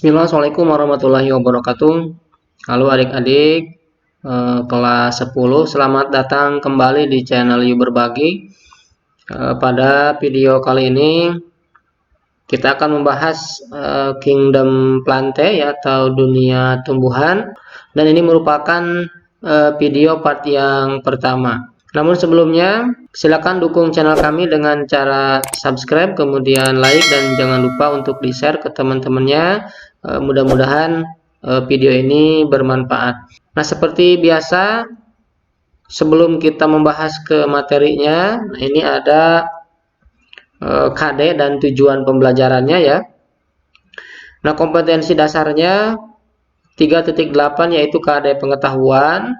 Bismillah, Assalamualaikum warahmatullahi wabarakatuh. Halo adik-adik kelas 10, selamat datang kembali di channel You Berbagi. Pada video kali ini kita akan membahas Kingdom Plante ya, atau dunia tumbuhan, dan ini merupakan video part yang pertama. Namun sebelumnya, silakan dukung channel kami dengan cara subscribe, kemudian like, dan jangan lupa untuk di-share ke teman-temannya. Mudah-mudahan video ini bermanfaat. Nah, seperti biasa, sebelum kita membahas ke materinya, ini ada KD dan tujuan pembelajarannya ya. Nah, kompetensi dasarnya 3.8 yaitu KD pengetahuan,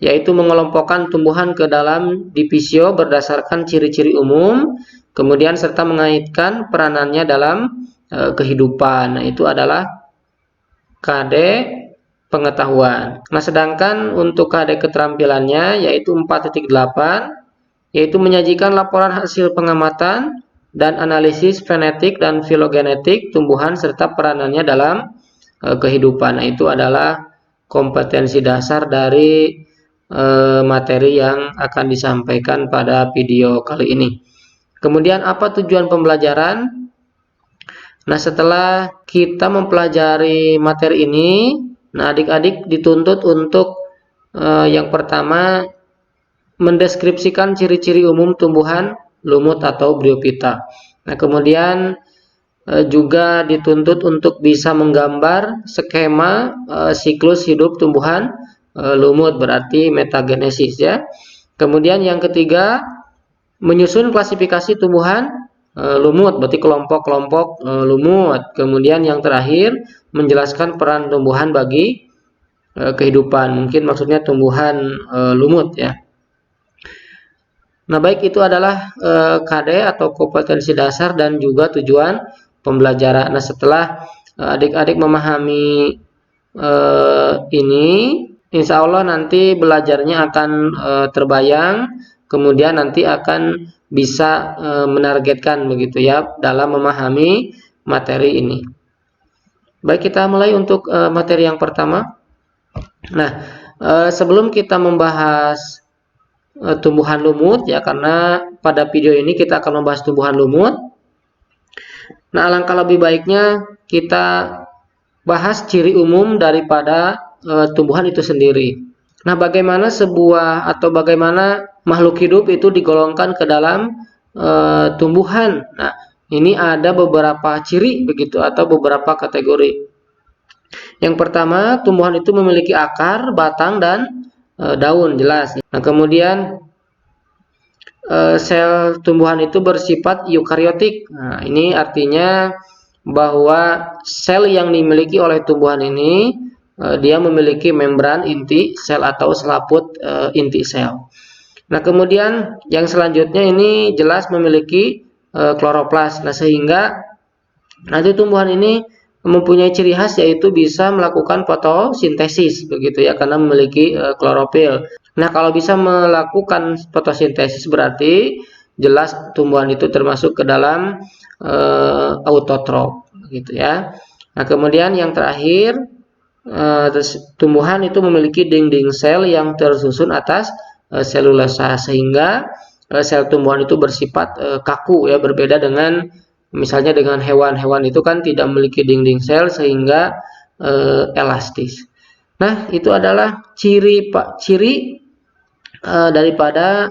yaitu mengelompokkan tumbuhan ke dalam divisio berdasarkan ciri-ciri umum, kemudian serta mengaitkan peranannya dalam kehidupan. Nah, itu adalah KD pengetahuan. Nah, sedangkan untuk KD keterampilannya yaitu 4.8, yaitu menyajikan laporan hasil pengamatan dan analisis fenetik dan filogenetik tumbuhan serta peranannya dalam kehidupan. Nah, itu adalah kompetensi dasar dari materi yang akan disampaikan pada video kali ini. Kemudian apa tujuan pembelajaran? Nah, setelah kita mempelajari materi ini, nah adik-adik dituntut untuk yang pertama mendeskripsikan ciri-ciri umum tumbuhan lumut atau bryophyta. Nah, kemudian juga dituntut untuk bisa menggambar skema siklus hidup tumbuhan lumut, berarti metagenesis ya. Kemudian yang ketiga, menyusun klasifikasi tumbuhan lumut, berarti kelompok-kelompok lumut. Kemudian yang terakhir, menjelaskan peran tumbuhan bagi kehidupan, mungkin maksudnya tumbuhan lumut ya. Nah, baik, itu adalah KD atau kompetensi dasar dan juga tujuan pembelajaran. Nah, setelah adik-adik memahami ini, insya Allah nanti belajarnya akan terbayang, kemudian nanti akan bisa menargetkan begitu ya dalam memahami materi ini. Baik, kita mulai untuk materi yang pertama. Nah, sebelum kita membahas tumbuhan lumut ya, karena pada video ini kita akan membahas tumbuhan lumut. Nah, alangkah lebih baiknya kita bahas ciri umum daripada tumbuhan itu sendiri. Nah, bagaimana sebuah atau bagaimana makhluk hidup itu digolongkan ke dalam tumbuhan. Nah, ini ada beberapa ciri begitu atau beberapa kategori. Yang pertama, tumbuhan itu memiliki akar, batang, dan daun, jelas. Nah, kemudian sel tumbuhan itu bersifat eukariotik. Nah, ini artinya bahwa sel yang dimiliki oleh tumbuhan ini dia memiliki membran inti sel atau selaput inti sel. Nah, kemudian yang selanjutnya ini jelas memiliki kloroplas. Nah, sehingga nanti tumbuhan ini mempunyai ciri khas yaitu bisa melakukan fotosintesis begitu ya, karena memiliki klorofil. Nah, kalau bisa melakukan fotosintesis berarti jelas tumbuhan itu termasuk ke dalam autotrof gitu ya. Nah, kemudian yang terakhir, tumbuhan itu memiliki dinding sel yang tersusun atas selulosa, sehingga sel tumbuhan itu bersifat kaku ya, berbeda dengan misalnya dengan hewan-hewan itu kan tidak memiliki dinding sel sehingga elastis. Nah, itu adalah ciri daripada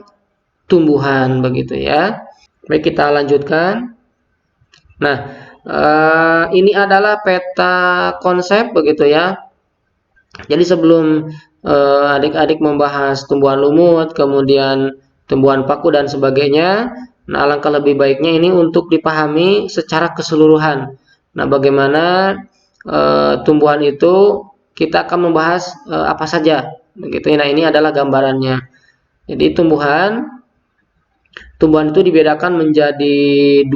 tumbuhan begitu ya. Baik, kita lanjutkan. Nah, ini adalah peta konsep begitu ya. Jadi sebelum adik-adik membahas tumbuhan lumut, kemudian tumbuhan paku dan sebagainya, nah alangkah lebih baiknya ini untuk dipahami secara keseluruhan. Nah, bagaimana tumbuhan itu kita akan membahas apa saja begitu. Nah, ini adalah gambarannya. Jadi tumbuhan itu dibedakan menjadi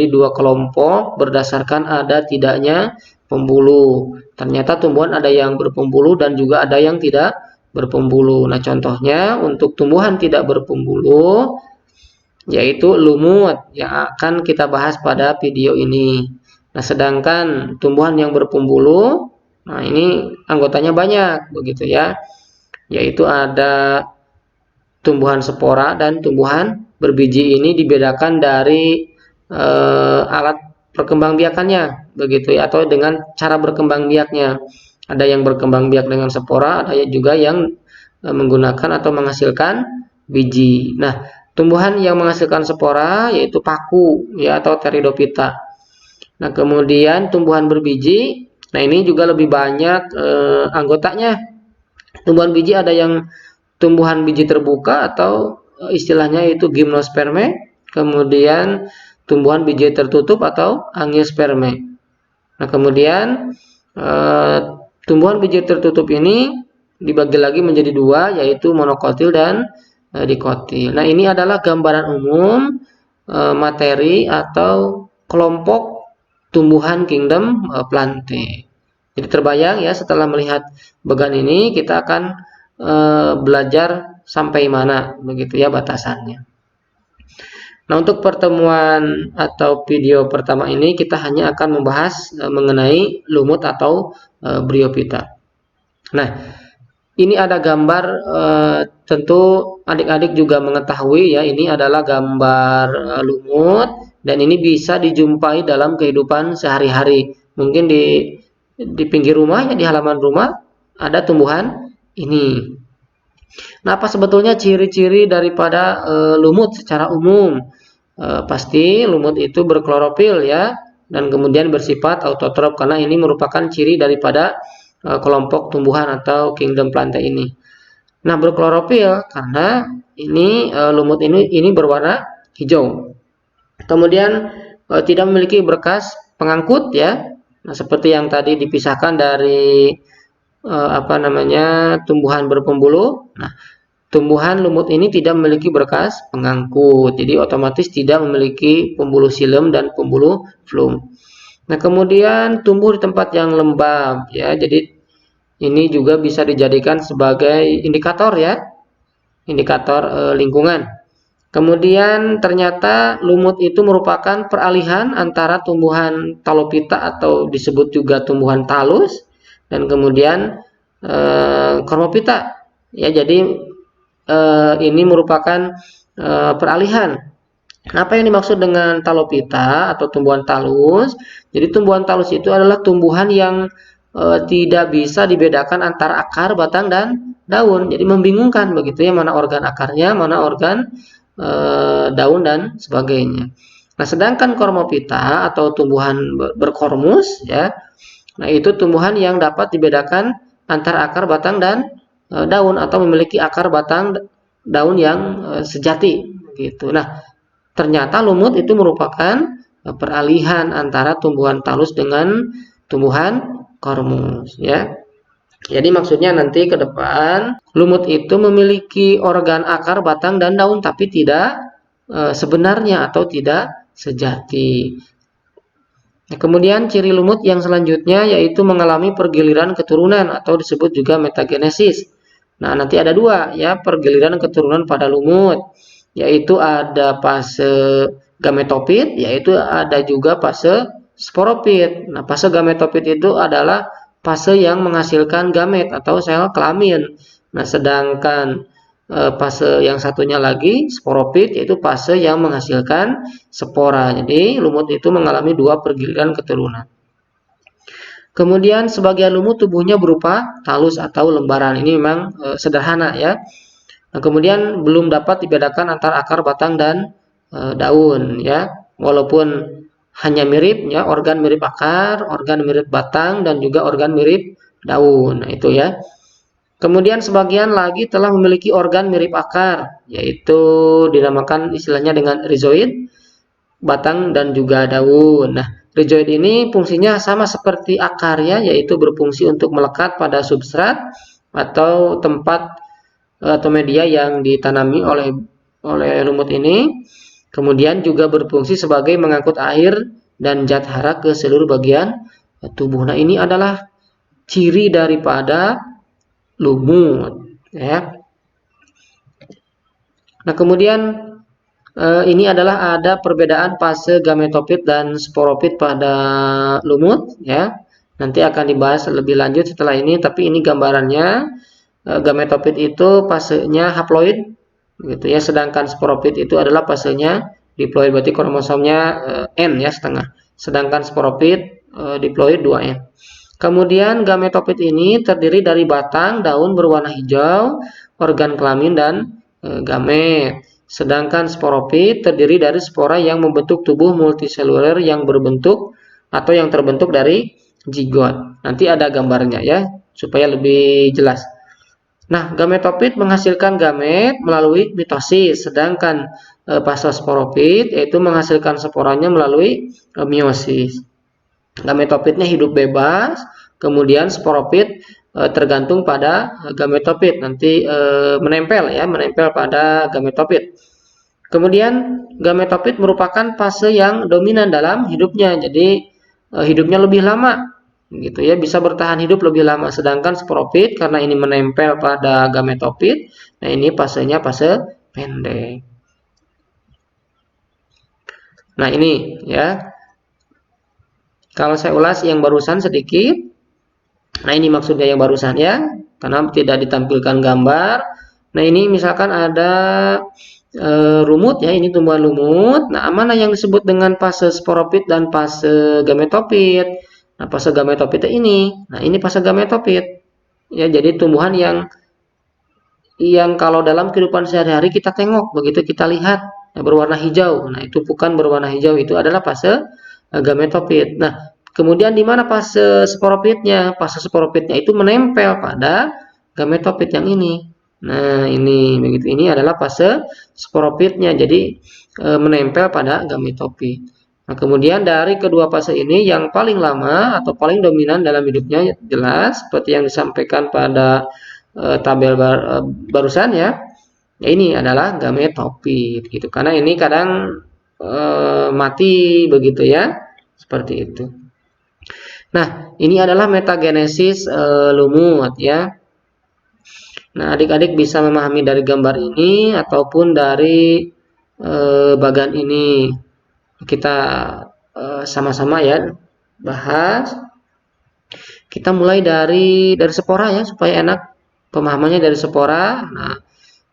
dua kelompok berdasarkan ada tidaknya pembuluh. Ternyata tumbuhan ada yang berpembuluh dan juga ada yang tidak berpembuluh. Nah, contohnya untuk tumbuhan tidak berpembuluh yaitu lumut yang akan kita bahas pada video ini. Nah, sedangkan tumbuhan yang berpembuluh, nah ini anggotanya banyak begitu ya. Yaitu ada tumbuhan spora dan tumbuhan berbiji. Ini dibedakan dari alat perkembangbiakannya begitu ya, atau dengan cara berkembang biaknya. Ada yang berkembang biak dengan spora, ada juga yang menggunakan atau menghasilkan biji. Nah, tumbuhan yang menghasilkan spora yaitu paku ya atau Pteridophyta. Nah, kemudian tumbuhan berbiji, nah ini juga lebih banyak anggotanya. Tumbuhan biji ada yang tumbuhan biji terbuka atau istilahnya itu gimnosperme, kemudian tumbuhan biji tertutup atau angiosperme. Nah, kemudian tumbuhan biji tertutup ini dibagi lagi menjadi dua, yaitu monokotil dan dikotil. Nah, ini adalah gambaran umum materi atau kelompok tumbuhan kingdom Plantae. Jadi terbayang ya, setelah melihat bagan ini kita akan belajar sampai mana begitu ya batasannya. Nah, untuk pertemuan atau video pertama ini kita hanya akan membahas mengenai lumut atau Bryophyta. Nah, ini ada gambar, tentu adik-adik juga mengetahui ya, ini adalah gambar lumut dan ini bisa dijumpai dalam kehidupan sehari-hari. Mungkin di pinggir rumah ya, di halaman rumah ada tumbuhan ini. Nah, apa sebetulnya ciri-ciri daripada lumut secara umum? Pasti lumut itu berklorofil ya, dan kemudian bersifat autotrof karena ini merupakan ciri daripada kelompok tumbuhan atau kingdom Plantae ini. Nah, berklorofil karena ini lumut ini berwarna hijau. Kemudian tidak memiliki berkas pengangkut ya. Nah, seperti yang tadi dipisahkan dari tumbuhan berpembuluh. Nah, tumbuhan lumut ini tidak memiliki berkas pengangkut, jadi otomatis tidak memiliki pembuluh xilem dan pembuluh flum. Nah, kemudian tumbuh di tempat yang lembab ya, jadi ini juga bisa dijadikan sebagai indikator ya, indikator lingkungan. Kemudian ternyata lumut itu merupakan peralihan antara tumbuhan Talophyta atau disebut juga tumbuhan talus dan kemudian Chromophyta ya. Jadi ini merupakan peralihan. Apa yang dimaksud dengan Talophyta atau tumbuhan talus? Jadi tumbuhan talus itu adalah tumbuhan yang tidak bisa dibedakan antara akar, batang, dan daun. Jadi membingungkan begitu ya, mana organ akarnya, mana organ daun dan sebagainya. Nah, sedangkan Chromophyta atau tumbuhan berkormus ya, nah itu tumbuhan yang dapat dibedakan antara akar, batang, dan daun atau memiliki akar, batang, daun yang sejati gitu. Nah, ternyata lumut itu merupakan peralihan antara tumbuhan talus dengan tumbuhan kormus ya. Jadi maksudnya nanti ke depan lumut itu memiliki organ akar, batang, dan daun tapi tidak sebenarnya atau tidak sejati. Nah, kemudian ciri lumut yang selanjutnya yaitu mengalami pergiliran keturunan atau disebut juga metagenesis. Nah, nanti ada dua ya pergiliran keturunan pada lumut, yaitu ada fase gametofit, yaitu ada juga fase sporopit. Nah, fase gametofit itu adalah fase yang menghasilkan gamet atau sel kelamin. Nah, sedangkan fase yang satunya lagi sporopit yaitu fase yang menghasilkan spora. Jadi lumut itu mengalami dua pergiliran keturunan. Kemudian sebagian lumut tubuhnya berupa talus atau lembaran. Ini memang sederhana ya. Nah, kemudian belum dapat dibedakan antara akar, batang, dan daun ya. Walaupun hanya mirip ya, organ mirip akar, organ mirip batang, dan juga organ mirip daun. Nah, itu ya. Kemudian sebagian lagi telah memiliki organ mirip akar, yaitu dinamakan istilahnya dengan rhizoid, batang, dan juga daun. Nah, rhizoid ini fungsinya sama seperti akar ya, yaitu berfungsi untuk melekat pada substrat atau tempat atau media yang ditanami oleh lumut ini. Kemudian juga berfungsi sebagai mengangkut air dan zat hara ke seluruh bagian tubuh. Nah, ini adalah ciri daripada lumut ya. Nah, kemudian ini adalah ada perbedaan fase gametofit dan sporopit pada lumut ya. Nanti akan dibahas lebih lanjut setelah ini, tapi ini gambarannya. Gametofit itu fasenya haploid gitu ya, sedangkan sporopit itu adalah fasenya diploid, berarti kromosomnya N ya, setengah. Sedangkan sporopit diploid 2N. Kemudian gametofit ini terdiri dari batang, daun berwarna hijau, organ kelamin dan gamet. Sedangkan sporopit terdiri dari spora yang membentuk tubuh multiseluler yang berbentuk atau yang terbentuk dari zigot. Nanti ada gambarnya ya, supaya lebih jelas. Nah, gametofit menghasilkan gamet melalui mitosis, sedangkan fase sporopit yaitu menghasilkan sporanya melalui meiosis. Gametofitnya hidup bebas, kemudian sporopit tergantung pada gametofit, nanti menempel pada gametofit. Kemudian gametofit merupakan fase yang dominan dalam hidupnya, jadi hidupnya lebih lama gitu ya, bisa bertahan hidup lebih lama. Sedangkan sporopit karena ini menempel pada gametofit, nah ini fasenya fase pendek. Nah ini ya, kalau saya ulas yang barusan sedikit. Nah ini maksudnya yang barusan ya, karena tidak ditampilkan gambar. Nah ini misalkan ada lumut ya, ini tumbuhan lumut. Nah mana yang disebut dengan fase sporopit dan fase gametofit? Nah fase gametofit ini, nah ini fase gametofit ya, jadi tumbuhan yang kalau dalam kehidupan sehari-hari kita tengok, begitu kita lihat ya, berwarna hijau. Nah itu bukan berwarna hijau, itu adalah fase gametofit. Nah, kemudian di mana fase sporopitnya? Fase sporopitnya itu menempel pada gametofit yang ini. Nah, ini begitu. Ini adalah fase sporopitnya. Jadi menempel pada gametofit. Nah, kemudian dari kedua fase ini yang paling lama atau paling dominan dalam hidupnya jelas seperti yang disampaikan pada tabel barusan ya. Ya ini adalah gametofit gitu. Karena ini kadang mati begitu ya, seperti itu. Nah ini adalah metagenesis lumut ya. Nah adik-adik bisa memahami dari gambar ini ataupun dari bagan ini. Kita sama-sama ya bahas. Kita mulai dari spora ya, supaya enak pemahamannya dari spora. Nah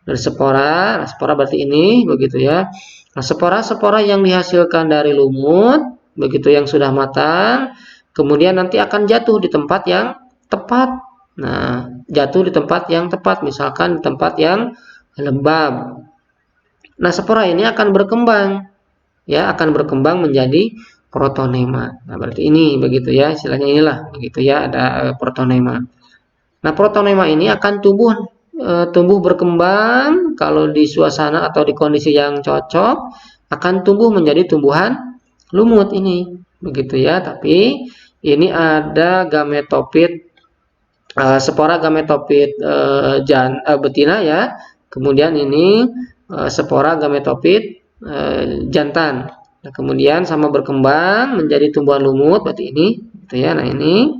dari spora, nah spora berarti ini begitu ya. Nah, spora-spora yang dihasilkan dari lumut, begitu yang sudah matang, kemudian nanti akan jatuh di tempat yang tepat. Nah, jatuh di tempat yang tepat, misalkan di tempat yang lembab. Nah, spora ini akan berkembang, ya, akan berkembang menjadi protonema. Nah, berarti ini begitu ya, istilahnya inilah, begitu ya, ada protonema. Nah, protonema ini akan tumbuh berkembang kalau di suasana atau di kondisi yang cocok, akan tumbuh menjadi tumbuhan lumut ini begitu ya. Tapi ini ada gametofit, spora gametofit betina ya, kemudian ini spora gametofit jantan. Nah, kemudian sama berkembang menjadi tumbuhan lumut berarti ini gitu ya. Nah ini,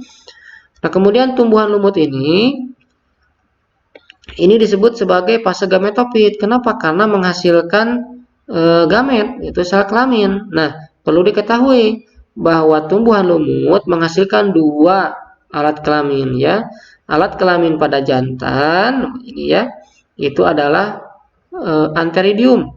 nah kemudian tumbuhan lumut ini disebut sebagai fase gametofit. Kenapa? Karena menghasilkan gamet, itu sel kelamin. Nah, perlu diketahui bahwa tumbuhan lumut menghasilkan dua alat kelamin ya. Alat kelamin pada jantan ini ya, itu adalah antheridium.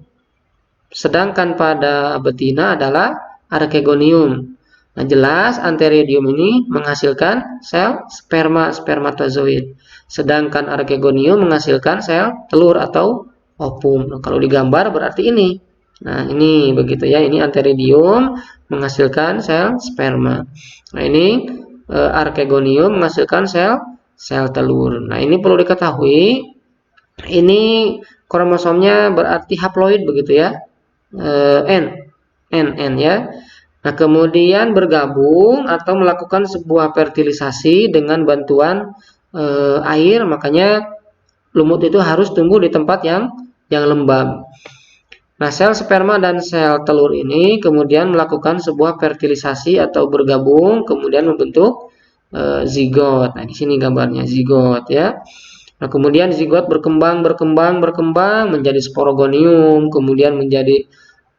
Sedangkan pada betina adalah archegonium. Nah, jelas antheridium ini menghasilkan sel spermatozoid. Sedangkan archegonium menghasilkan sel telur atau ovum. Nah, kalau digambar berarti ini. Nah, ini begitu ya. Ini antheridium menghasilkan sel sperma. Nah, ini archegonium menghasilkan sel telur. Nah, ini perlu diketahui. Ini kromosomnya berarti haploid begitu ya. N ya. Nah, kemudian bergabung atau melakukan sebuah fertilisasi dengan bantuan air, makanya lumut itu harus tumbuh di tempat yang lembab. Nah, sel sperma dan sel telur ini kemudian melakukan sebuah fertilisasi atau bergabung, kemudian membentuk zigot. Nah, di sini gambarnya zigot ya. Nah, kemudian zigot berkembang menjadi sporogonium, kemudian menjadi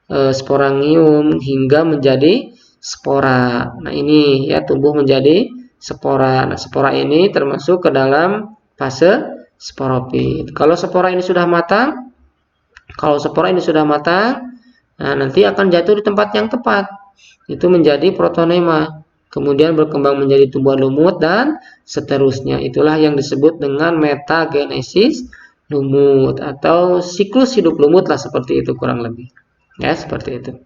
sporangium hingga menjadi spora. Nah, ini ya tumbuh menjadi spora. Nah, spora ini termasuk ke dalam fase sporopit. Kalau spora ini sudah matang, nah nanti akan jatuh di tempat yang tepat. Itu menjadi protonema. Kemudian berkembang menjadi tumbuhan lumut dan seterusnya. Itulah yang disebut dengan metagenesis lumut atau siklus hidup lumut lah, seperti itu kurang lebih. Ya, seperti itu.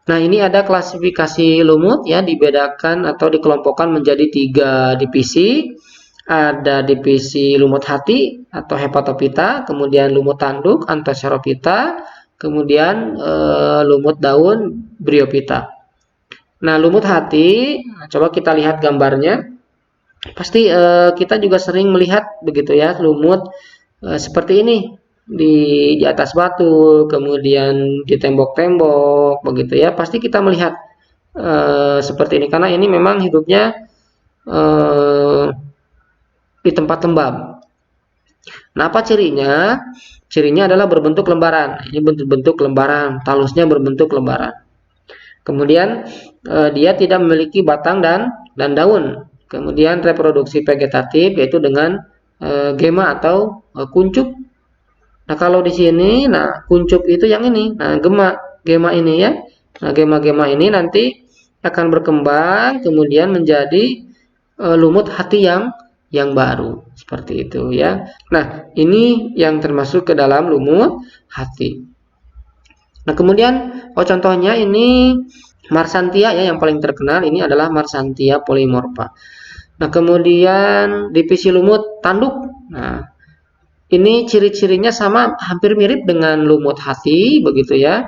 Nah, ini ada klasifikasi lumut ya, dibedakan atau dikelompokkan menjadi 3 divisi. Ada divisi lumut hati atau hepatopita, kemudian lumut tanduk anthoceropita, kemudian lumut daun bryopita. Nah, lumut hati, coba kita lihat gambarnya. Pasti kita juga sering melihat begitu ya, lumut seperti ini di atas batu, kemudian di tembok-tembok begitu ya. Pasti kita melihat seperti ini karena ini memang hidupnya di tempat lembab. Nah, apa cirinya? Cirinya adalah berbentuk lembaran. Ini bentuk lembaran, talusnya berbentuk lembaran. Kemudian dia tidak memiliki batang dan daun. Kemudian reproduksi vegetatif yaitu dengan gema atau kuncup. Nah, kalau di sini, nah kuncup itu yang ini. Nah, gema ini ya. Nah, gema-gema ini nanti akan berkembang kemudian menjadi lumut hati yang baru, seperti itu ya. Nah, ini yang termasuk ke dalam lumut hati. Nah, kemudian contohnya ini Marsanthia ya, yang paling terkenal ini adalah Marsanthia polymorpha. Nah, kemudian divisi lumut tanduk. Nah, ini ciri-cirinya sama, hampir mirip dengan lumut hati begitu ya.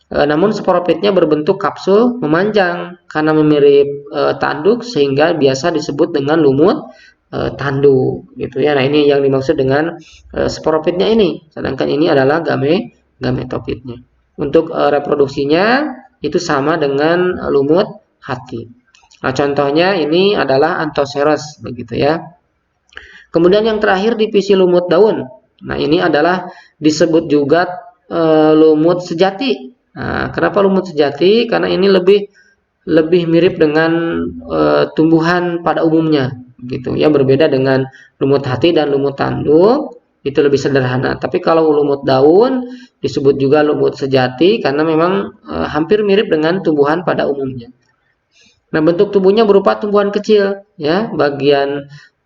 Namun sporopitnya berbentuk kapsul memanjang karena mirip tanduk sehingga biasa disebut dengan lumut tanduk gitu ya. Nah, ini yang dimaksud dengan sporopitnya ini. Sedangkan ini adalah gametopitnya. Untuk reproduksinya itu sama dengan lumut hati. Nah, contohnya ini adalah Anthoceros begitu ya. Kemudian yang terakhir divisi lumut daun. Nah, ini adalah disebut juga lumut sejati. Nah, kenapa lumut sejati? Karena ini lebih mirip dengan tumbuhan pada umumnya, gitu ya. Berbeda dengan lumut hati dan lumut tanduk, itu lebih sederhana. Tapi kalau lumut daun disebut juga lumut sejati karena memang hampir mirip dengan tumbuhan pada umumnya. Nah, bentuk tubuhnya berupa tumbuhan kecil, ya,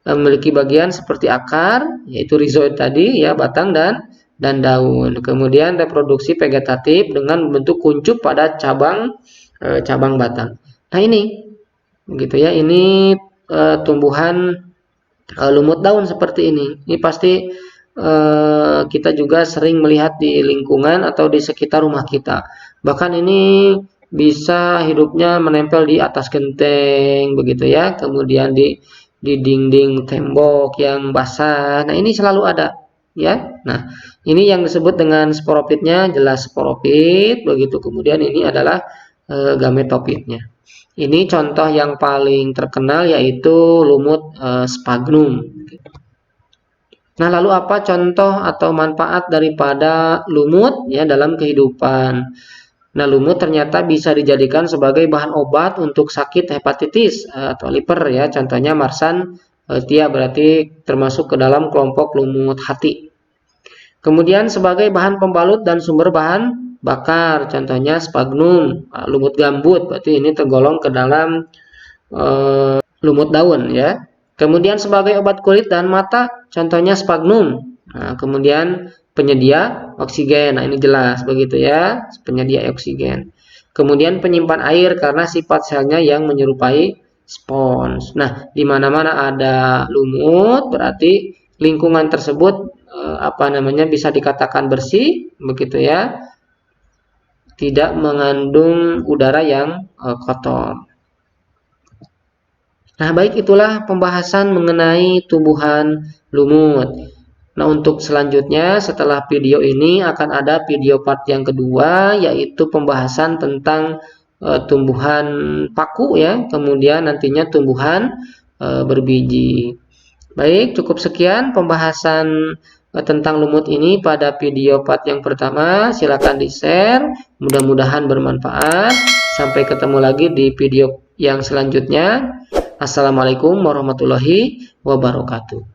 memiliki bagian seperti akar, yaitu rhizoid tadi, ya, batang dan daun. Kemudian reproduksi vegetatif dengan membentuk kuncup pada cabang batang. Nah, ini begitu ya, ini tumbuhan lumut daun seperti ini. Ini pasti kita juga sering melihat di lingkungan atau di sekitar rumah kita. Bahkan ini bisa hidupnya menempel di atas genteng begitu ya, kemudian di dinding tembok yang basah. Nah, ini selalu ada ya. Nah, ini yang disebut dengan sporopitnya, jelas sporopit begitu. Kemudian ini adalah gametopitnya. Ini contoh yang paling terkenal yaitu lumut sphagnum. Nah, lalu apa contoh atau manfaat daripada lumut ya dalam kehidupan? Nah, lumut ternyata bisa dijadikan sebagai bahan obat untuk sakit hepatitis atau liver ya. Contohnya Marsanthia berarti termasuk ke dalam kelompok lumut hati. Kemudian sebagai bahan pembalut dan sumber bahan bakar, contohnya sphagnum, lumut gambut, berarti ini tergolong ke dalam lumut daun ya. Kemudian sebagai obat kulit dan mata, contohnya sphagnum. Nah, kemudian penyedia oksigen, nah ini jelas begitu ya, penyedia oksigen. Kemudian penyimpan air karena sifat selnya yang menyerupai spons. Nah, di mana-mana ada lumut berarti lingkungan tersebut bisa dikatakan bersih begitu ya, tidak mengandung udara yang kotor. Nah, baik, itulah pembahasan mengenai tumbuhan lumut. Nah, untuk selanjutnya setelah video ini akan ada video part yang kedua, yaitu pembahasan tentang tumbuhan paku ya, kemudian nantinya tumbuhan berbiji. Baik, cukup sekian pembahasan tentang lumut ini pada video part yang pertama. Silakan di-share, mudah-mudahan bermanfaat. Sampai ketemu lagi di video yang selanjutnya. Assalamualaikum warahmatullahi wabarakatuh.